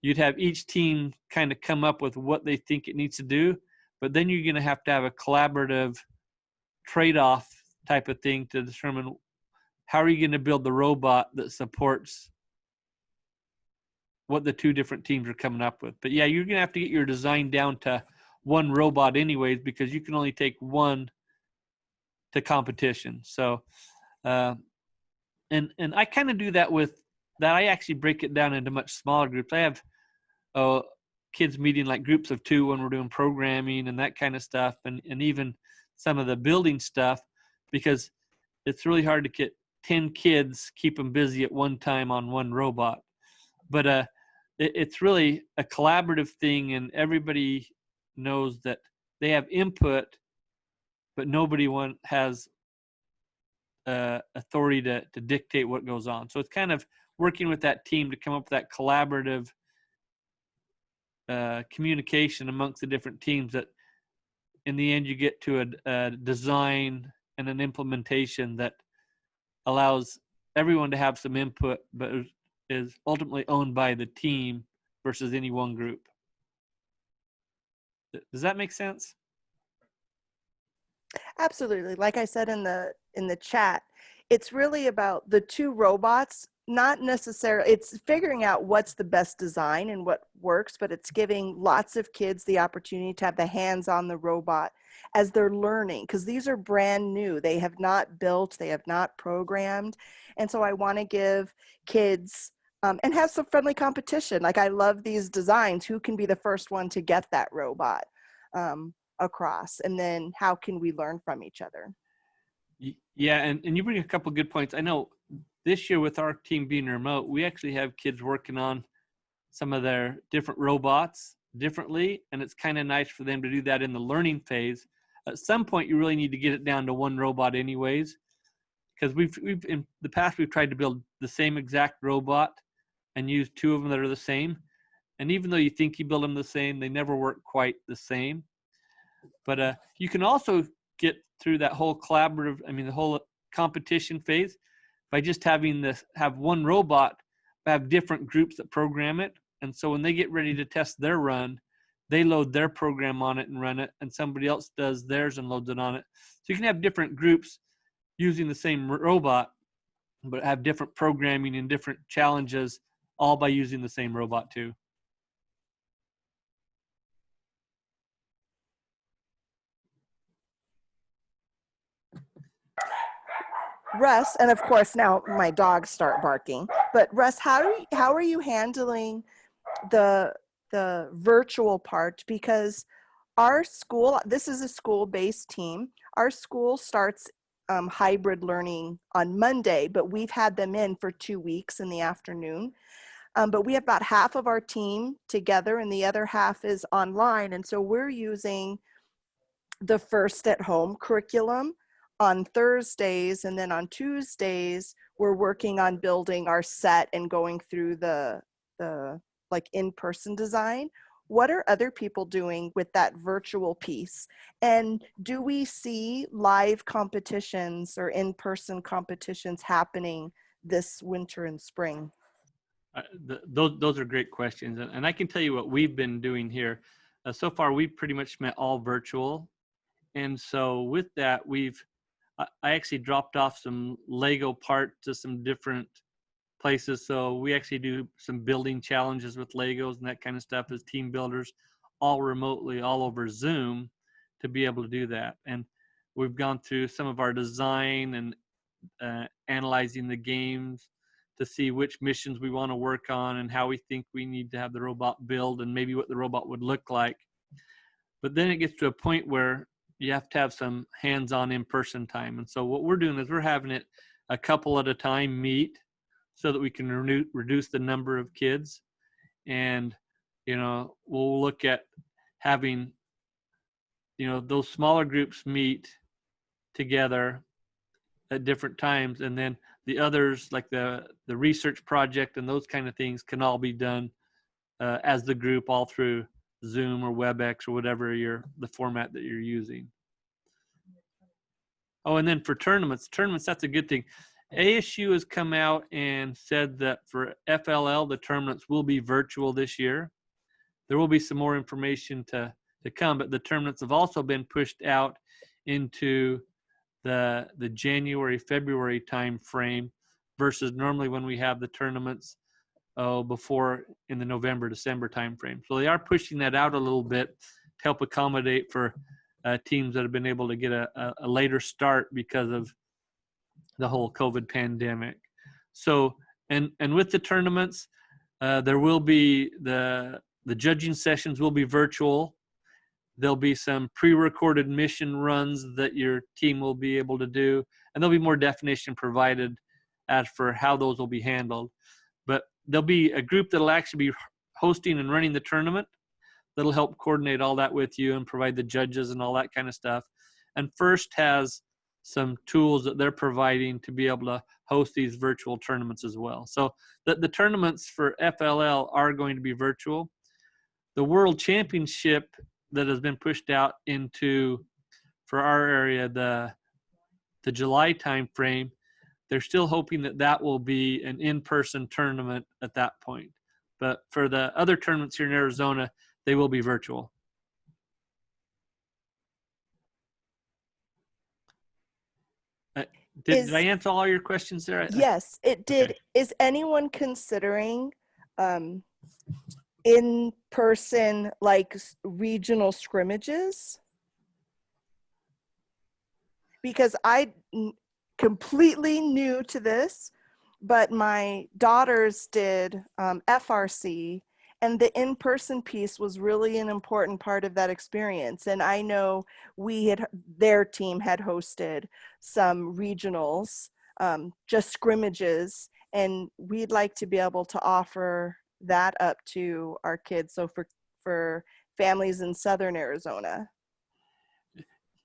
you'd have each team kind of come up with what they think it needs to do, but then you're going to have a collaborative trade-off type of thing to determine how are you going to build the robot that supports what the two different teams are coming up with. But yeah, you're going to have to get your design down to one robot anyways, because you can only take one to competition. So, and I kind of do that with that. I actually break it down into much smaller groups. I have kids meeting like groups of 2 when we're doing programming and that kind of stuff, and even some of the building stuff, because it's really hard to get 10 kids, keep them busy at one time on one robot. But it's really a collaborative thing, and everybody knows that they have input, but nobody has authority to dictate what goes on. So it's kind of working with that team to come up with that collaborative communication amongst the different teams that in the end you get to a design and an implementation that allows everyone to have some input, but is ultimately owned by the team versus any one group. Does that make sense? Absolutely. Like I said in the chat, it's really about the two robots, not necessarily, it's figuring out what's the best design and what works, but it's giving lots of kids the opportunity to have the hands on the robot as they're learning, because these are brand new. They have not built, they have not programmed. And so I want to give kids and have some friendly competition. Like, I love these designs. Who can be the first one to get that robot across? And then how can we learn from each other? Yeah, and you bring a couple good points. I know this year with our team being remote, we actually have kids working on some of their different robots differently, and it's kind of nice for them to do that in the learning phase. At some point, you really need to get it down to one robot anyways, because we've in the past we've tried to build the same exact robot and use 2 of them that are the same. And even though you think you build them the same, they never work quite the same. But you can also get through that whole the whole competition phase by just have one robot, but have different groups that program it. And so when they get ready to test their run, they load their program on it and run it, and somebody else does theirs and loads it on it. So you can have different groups using the same robot, but have different programming and different challenges, all by using the same robot too. Russ, and of course now my dogs start barking, but Russ, how are you handling the virtual part? Because our school, this is a school-based team, our school starts hybrid learning on Monday, but we've had them in for 2 weeks in the afternoon. But we have about half of our team together and the other half is online. And so we're using the First at Home curriculum on Thursdays, and then on Tuesdays we're working on building our set and going through the like in-person design. What are other people doing with that virtual piece? And do we see live competitions or in-person competitions happening this winter and spring? Those are great questions, and I can tell you what we've been doing here. So far, we've pretty much met all virtual, and so with that, I actually dropped off some Lego parts to some different places. So we actually do some building challenges with Legos and that kind of stuff as team builders, all remotely, all over Zoom, to be able to do that. And We've gone through some of our design and analyzing the games to see which missions we want to work on and how we think we need to have the robot build and maybe what the robot would look like. But then it gets to a point where you have to have some hands-on in-person time. And so what we're doing is we're having it a couple at a time meet so that we can reduce the number of kids. And, we'll look at having, those smaller groups meet together at different times. And then the others, like the research project and those kind of things, can all be done as the group all through Zoom or WebEx or whatever the format that you're using. Oh, and then for tournaments, that's a good thing. ASU has come out and said that for FLL, the tournaments will be virtual this year. There will be some more information to come, but the tournaments have also been pushed out into the January, February time frame versus normally when we have the tournaments before in the November, December time frame. So they are pushing that out a little bit to help accommodate for teams that have been able to get a later start because of the whole COVID pandemic. So, and with the tournaments, there will be the judging sessions will be virtual. There'll be some pre-recorded mission runs that your team will be able to do, and there'll be more definition provided as for how those will be handled. But there'll be a group that'll actually be hosting and running the tournament that'll help coordinate all that with you and provide the judges and all that kind of stuff. And FIRST has some tools that they're providing to be able to host these virtual tournaments as well. So the tournaments for FLL are going to be virtual. The World Championship that has been pushed out into, for our area, the July time frame, they're still hoping that will be an in-person tournament at that point. But for the other tournaments here in Arizona, they will be virtual. Did I answer all your questions there? Yes, it did. Okay. Is anyone considering in-person, like regional scrimmages? Because I completely new to this, but my daughters did FRC, and the in-person piece was really an important part of that experience. And I know their team had hosted some regionals, just scrimmages, and we'd like to be able to offer that up to our kids. So for families in Southern Arizona.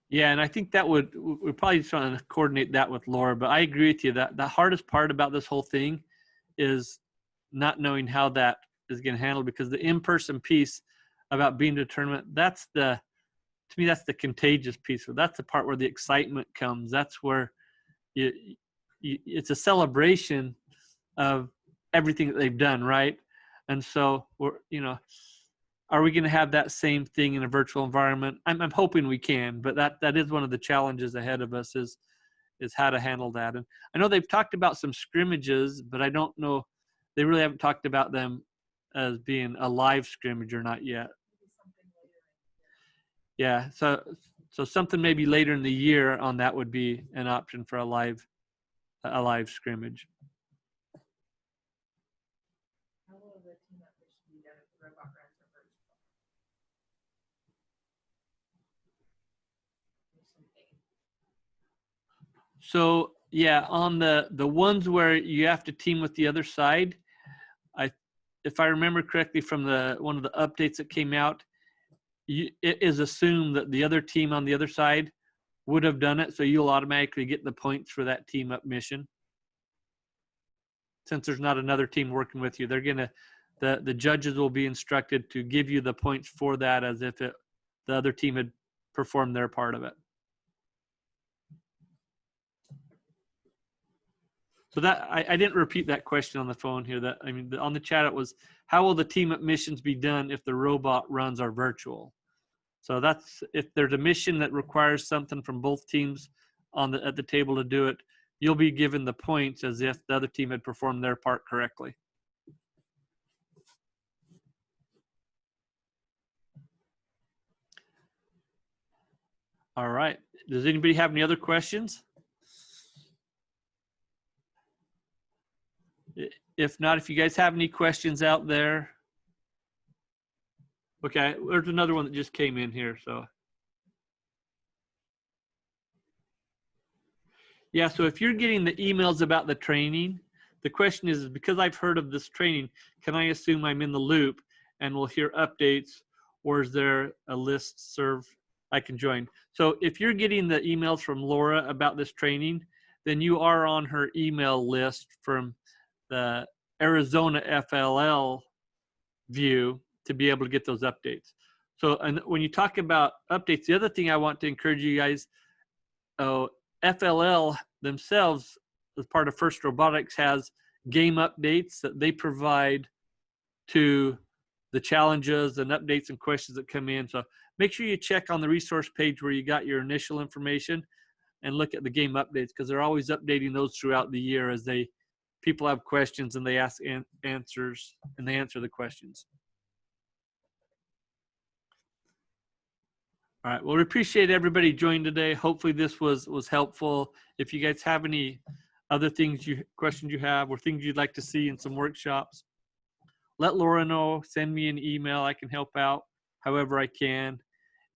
Yeah, and I think that we're probably just trying to coordinate that with Laura, but I agree with you that the hardest part about this whole thing is not knowing how that is going to handle, because the in-person piece about being to a tournament, to me, that's the contagious piece. So that's the part where the excitement comes. That's where it's a celebration of everything that they've done, right? And so are we going to have that same thing in a virtual environment? I'm hoping we can, but that is one of the challenges ahead of us is how to handle that. And I know they've talked about some scrimmages, but I don't know, they really haven't talked about them as being a live scrimmage or not yet. Yeah, so something maybe later in the year on that would be an option for a live scrimmage. How will the team up mission be done if the robot runs are virtual? Mission A. So yeah, on the ones where you have to team with the other side, if I remember correctly from one of the updates that came out, it is assumed that the other team on the other side would have done it, so you'll automatically get the points for that team up mission. Since there's not another team working with you, the judges will be instructed to give you the points for that as if the other team had performed their part of it. So that I didn't repeat that question on the phone here. On the chat it was, how will the team up missions be done if the robot runs are virtual? So that's if there's a mission that requires something from both teams at the table to do it, you'll be given the points as if the other team had performed their part correctly. All right. Does anybody have any other questions? If not, if you guys have any questions out there. Okay, there's another one that just came in here, so. Yeah, so if you're getting the emails about the training, the question is because I've heard of this training, can I assume I'm in the loop and will hear updates, or is there a list serve I can join? So if you're getting the emails from Laura about this training, then you are on her email list from the Arizona FLL view to be able to get those updates. So, and when you talk about updates, the other thing I want to encourage you guys, FLL themselves, as part of First Robotics, has game updates that they provide to the challenges and updates and questions that come in. So make sure you check on the resource page where you got your initial information and look at the game updates, because they're always updating those throughout the year as people have questions and they ask answers and they answer the questions. All right. Well, we appreciate everybody joining today. Hopefully this was helpful. If you guys have any other questions you have or things you'd like to see in some workshops, let Laura know, send me an email. I can help out however I can.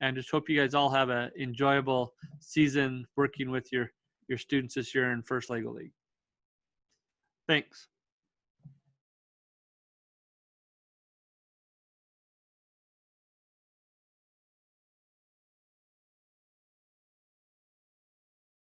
And just hope you guys all have an enjoyable season working with your students this year in First LEGO League. Thanks.